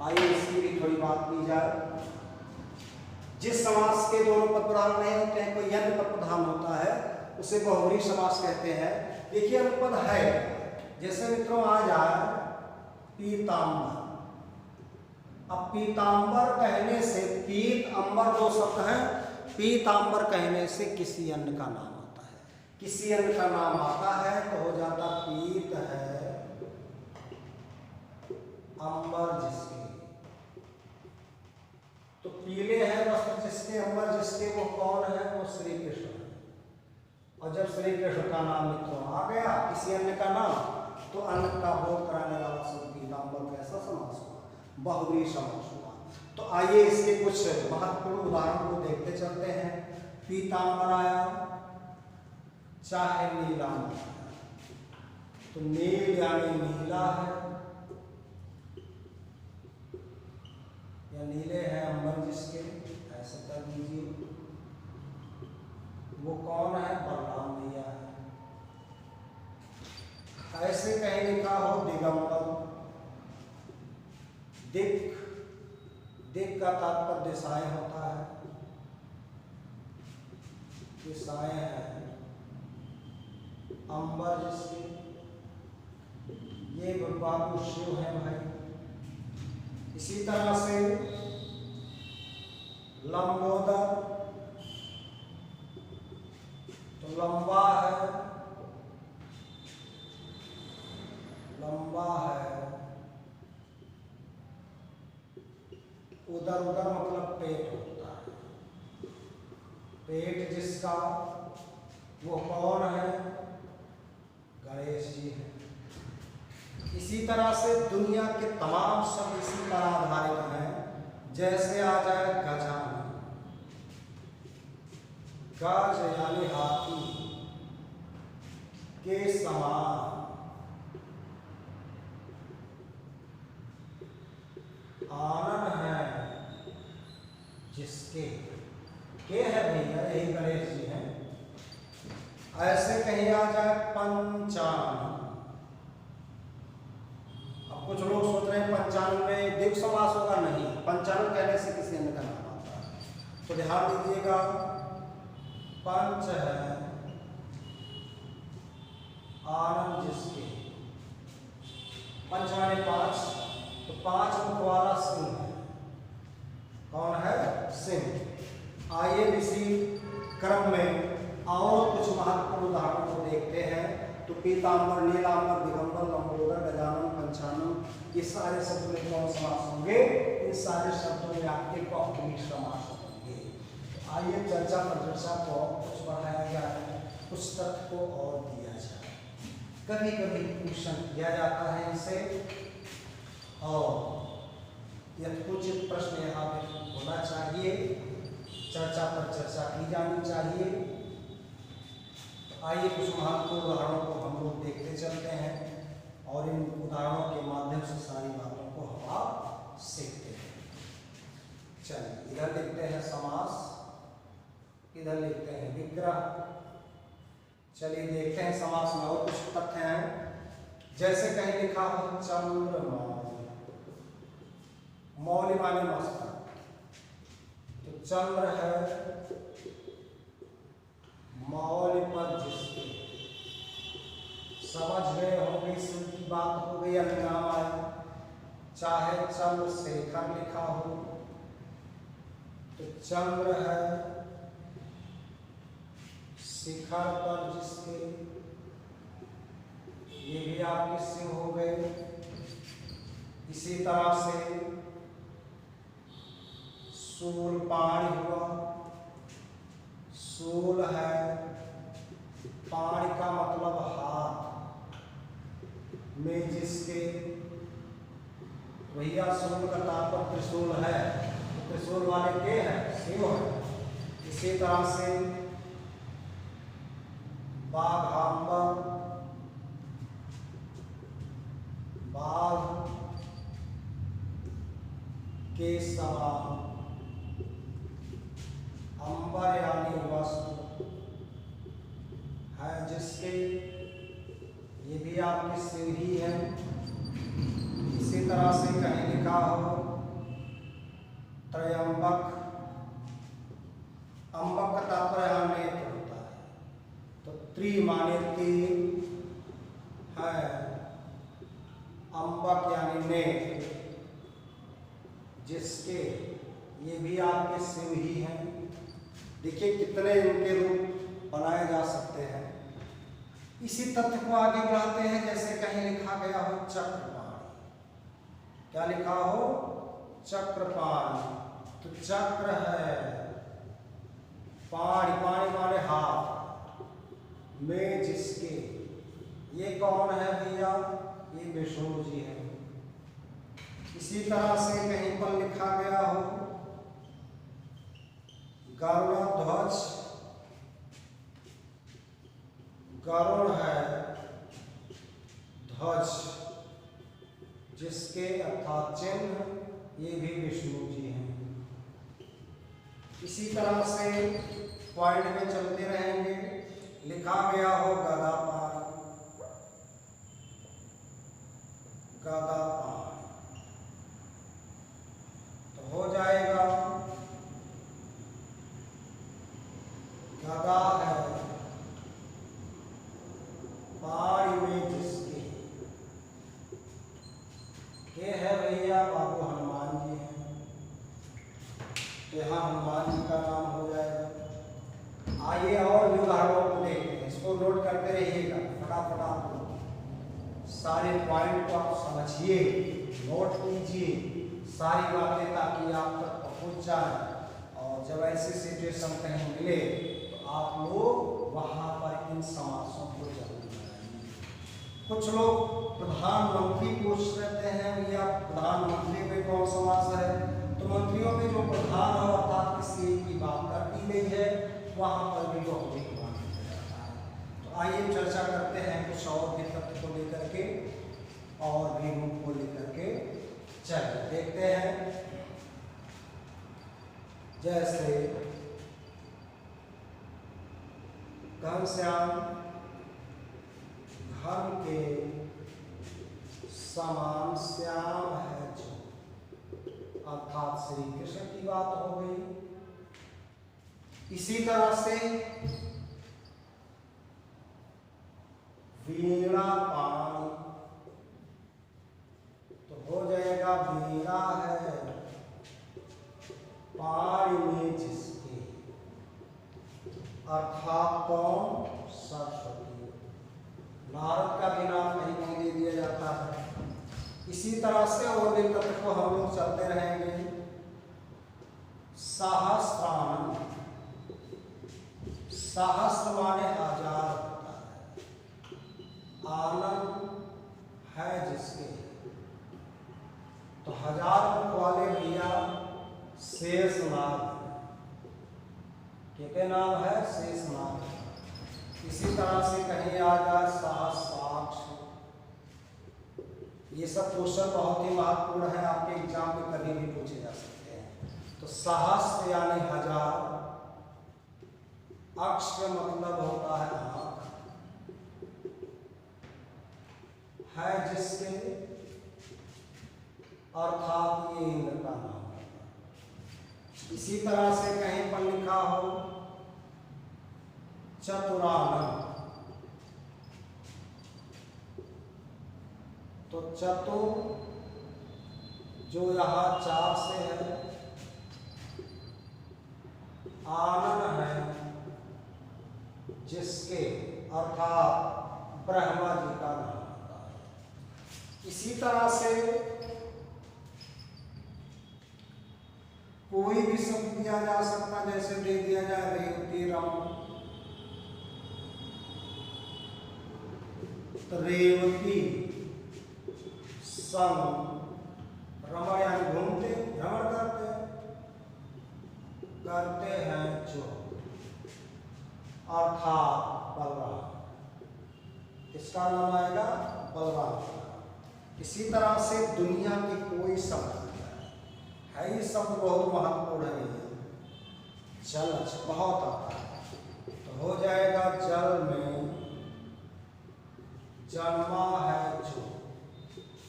आइए इसकी भी थोड़ी बात की जाए। जिस समास के दोनों पद प्रधान नहीं होते हैं, कोई अन्य पद प्रधान होता है, उसे बहुब्रीहि समास कहते हैं। देखिए अनुपद है, जैसे मित्रों आ जाए पीताम्बर। अब पीताम्बर कहने से, पीत अंबर दो शब्द हैं, पीताम्बर कहने से किसी अन्य का नाम आता है। किसी अन्य का नाम आता है तो हो जाता पीत है अंबर जिसके। तो पीले हैं वस्त्र जिसके, अंबर जिसके, वो कौन है? वो श्री कृष्ण है। और जब श्री कृष्ण का नाम मित्रों आ गया, किसी अन्य का नाम, तो अन्य का बोध कराने वाला शब्द पीताम्बर कैसा समास हुआ? बहुब्रीहि समास हुआ। तो आइए इसके कुछ महत्वपूर्ण उदाहरण को देखते चलते हैं। पीताम्बर आया, चाहे नीलाम्बर, तो नील यानी नीला है या नीले हैं अंबर जिसके, ऐसा कर दीजिए। वो कौन है? बलराम भैया है। ऐसे कहीं लिखा हो दिगंबर, दिक, दिक का तात्पर्य दिशाएं होता है, दिशाएं हैं अंबर जिसके, ये बाबू शिव है भाई। इसी तरह से लंबोदर, तो लंबा है, लंबा है। उदर, उदर मतलब पेट होता है। पेट जिसका, वो कौन है? गणेश जी है। इसी तरह से दुनिया के तमाम शब्द इसी पर आधारित हैं। जैसे आ जाए गजानन, गज यानी हाथी के समान, आनन है जिसके, के है भैया, यही गणेश जी हैं। ऐसे कहीं आ जाए पंचानन। अब कुछ लोग सोच रहे हैं पंचानन में द्विग समास होगा, नहीं, पंचानन कहने से किसी अन्य का नाम आता है। तो ध्यान दीजिएगा, पंच है आनंद जिसके, पंच माने पांच, तो पांच मुख वाला सिंह है। कौन है? सिंह। आइए इसी क्रम में और कुछ महत्वपूर्ण उदाहरणों को देखते हैं। तो पीताम्बर, नीलाम्बर, दिगंबर, लंबोदर, गजानन, पंचानन, ये सारे शब्द में कौन समास होंगे? इन सारे शब्दों में आपके बहुब्रीहि समास होंगे। तो आइए चर्चा पर चर्चा को कुछ बढ़ाया गया है, कुछ तथ्य को और दिया जाए। कभी कभी क्वेश्चन किया जाता है इनसे, और यथोचित प्रश्न यहाँ पे होना चाहिए, चर्चा पर चर्चा की जानी चाहिए। आइए कुछ महत्वपूर्ण उदाहरणों को हम लोग देखते चलते हैं और इन उदाहरणों के माध्यम से सारी बातों को हम आप सीखते हैं। चलिए इधर लिखते हैं समास, इधर लिखते हैं विग्रह। चलिए देखते हैं समास में और कुछ तथ्य हैं। जैसे कहीं लिखा हो चंद्रमौली, मौली माने मस्तक, तो चंद्र है मौली पर जिसके, समझ गए होंगे इसकी बात हो गई, नाम आया। चाहे चंद्रशेखर लिखा हो तो चंद्र है शिखर पर जिसके, ये भी आपके से हो गए। इसी तरह से शूलपाणि हुआ, शूल है, पाणि का मतलब हाथ में जिसके, भैया शूल का तात्पर्य त्रिशूल है, तो त्रिशूल वाले के हैं, शिव है। इसी तरह से बाघांबर, बाघ के समान, अंबर यानी वस्त्र है जिसके, ये भी आपकी शिव ही है। इसी तरह से कहीं लिखा हो त्रयंबक, अंबक का तात्पर्य यहाँ नेत्र होता है, तो त्रि माने तीन है, अंबक यानी नेत्र जिसके, ये भी आपके शिव ही हैं। देखिए कितने इनके रूप बनाए जा सकते हैं। इसी तथ्य को आगे बढ़ाते हैं। जैसे कहीं लिखा गया हो चक्रपाणि, क्या लिखा हो चक्रपाणि, तो चक्र है पाणि, पाणि माने हाथ में जिसके, ये कौन है भैया, ये विष्णु जी है। इसी तरह से कहीं पर लिखा गया हो गरुड़, गरुड़ है ध्वज जिसके अर्थात चिन्ह, ये भी विष्णु जी हैं। इसी तरह से पॉइंट में चलते रहेंगे। लिखा गया हो गदापाणि, गदापाणि तो हो जाएगा गदा है पाणि में जिसके, के है भैया बाबू हनुमान जी हैं, यहाँ हनुमान जी का नाम हो जाएगा। आइए और भी उदाहरणों को देखते हैं, इसको नोट करते रहिएगा फटाफट। आप सारे पॉइंट को आप समझिए, नोट कीजिए सारी बातें ताकि आप तक पहुंच जाए, और जब ऐसी सिचुएशन कहीं मिले तो आप लोग वहां पर इन समासों को जरूर लगाइए। कुछ लोग प्रधानमंत्री पूछ रहते हैं भैया प्रधानमंत्री में कौन समास है, तो मंत्रियों में जो प्रधान हो अर्थात किसी की बात कर दी गई है, वहां पर भी बहुवचन की बात किया जाता है। तो आइए चर्चा करते हैं कुछ और भी तथ्य को लेकर के और भी रूप को लेकर के। चलिए देखते हैं। जैसे घनश्याम, घन के समान श्याम है जो, अर्थात श्री कृष्ण की बात हो गई। इसी तरह से वीणा पाणि, तो हो जाएगा वीणा है पाणि में जिसके, अर्थात कौन, सरस्वती। नारद का भी नाम कहीं कहीं दे दिया जाता है। इसी तरह से और भी तथ्य को हम लोग चलते रहेंगे। सहस्रानंद, सहस्र माने हजार होता है, आनंद है जिसके, तो हजार मुख वाले भैया शेषनाग, क्या नाम है, शेषनाग। इसी तरह से कहीं आ जाए सहस्राक्ष, ये सब क्वेश्चन बहुत ही महत्वपूर्ण है, आपके एग्जाम में कभी भी पूछे जा सकते हैं। तो सहस्त्र यानी हजार, अक्ष का मतलब होता है आंख, है जिसके अर्थात ये इंद्र का नाम है। इसी तरह से कहीं पर लिखा हो चतुरानन, तो चतुर जो यहाँ चार से है, आनन है जिसके अर्थात ब्रह्मा जी का नाम होता है। इसी तरह से कोई भी शब्द दिया जा सकता, जैसे दे दिया जाए रेवती रम, तो रेवती संग रमण यानी घूमते, भ्रमण करते हैं जो, अर्थात बलराम, इसका नाम आएगा बलराम। इसी तरह से दुनिया के कोई शब्द है, ये शब्द बहुत महत्वपूर्ण है, जलज बहुत आता है, तो हो जाएगा जल में जन्मा है जो,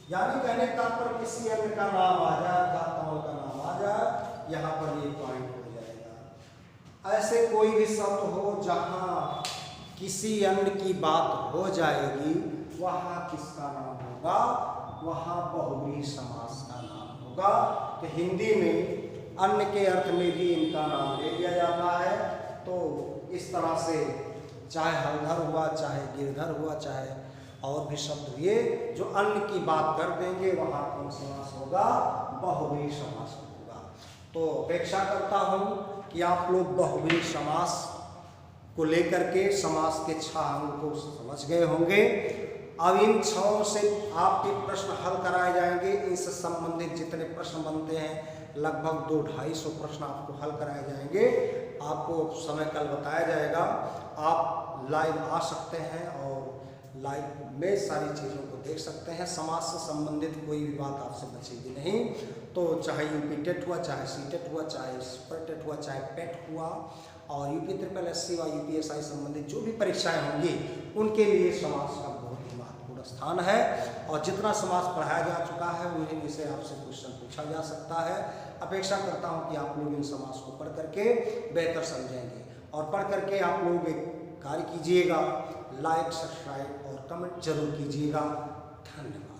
यानी कहने का पर किसी अन्य का नाम आ जाए, धातुओं का नाम आ जाए, यहाँ पर ये पॉइंट हो जाएगा। ऐसे कोई भी शब्द हो जहाँ किसी अन्य की बात हो जाएगी, वहाँ किसका नाम होगा, वहाँ बहुव्रीहि समास का नाम होगा। तो हिंदी में अन्य के अर्थ में भी इनका नाम ले लिया जाता है। तो इस तरह से चाहे हलधर हुआ, चाहे गिरधर हुआ, चाहे और भी शब्द हुए जो अन्य की बात कर देंगे, वहाँ कौन समास होगा, बहुव्रीहि समास होगा। तो अपेक्षा करता हूँ कि आप लोग बहुव्रीहि समास को लेकर के समास के 6 अंग को समझ गए होंगे। अब इन 6 से आपके प्रश्न हल कराए जाएंगे। इनसे संबंधित जितने प्रश्न बनते हैं लगभग 200-250 प्रश्न आपको हल कराए जाएंगे। आपको समय कल बताया जाएगा, आप लाइव आ सकते हैं और लाइव में सारी चीज़ों को देख सकते हैं। समाज से संबंधित कोई भी बात आपसे बचेगी नहीं। तो चाहे यूपी टेट हुआ, चाहे सी टेट हुआ, चाहे सुपर टेट हुआ, चाहे पेट हुआ, और यूपी SSC व UPSI संबंधित जो भी परीक्षाएं होंगी उनके लिए समाज का बहुत ही महत्वपूर्ण स्थान है। और जितना समाज पढ़ाया जा चुका है उन्हीं में से आपसे क्वेश्चन पूछा जा सकता है। अपेक्षा करता हूँ कि आप लोग इन समाज को पढ़ करके बेहतर समझेंगे, और पढ़ करके आप लोग एक कार्य कीजिएगा, लाइक, सब्सक्राइब और कमेंट जरूर कीजिएगा। धन्यवाद।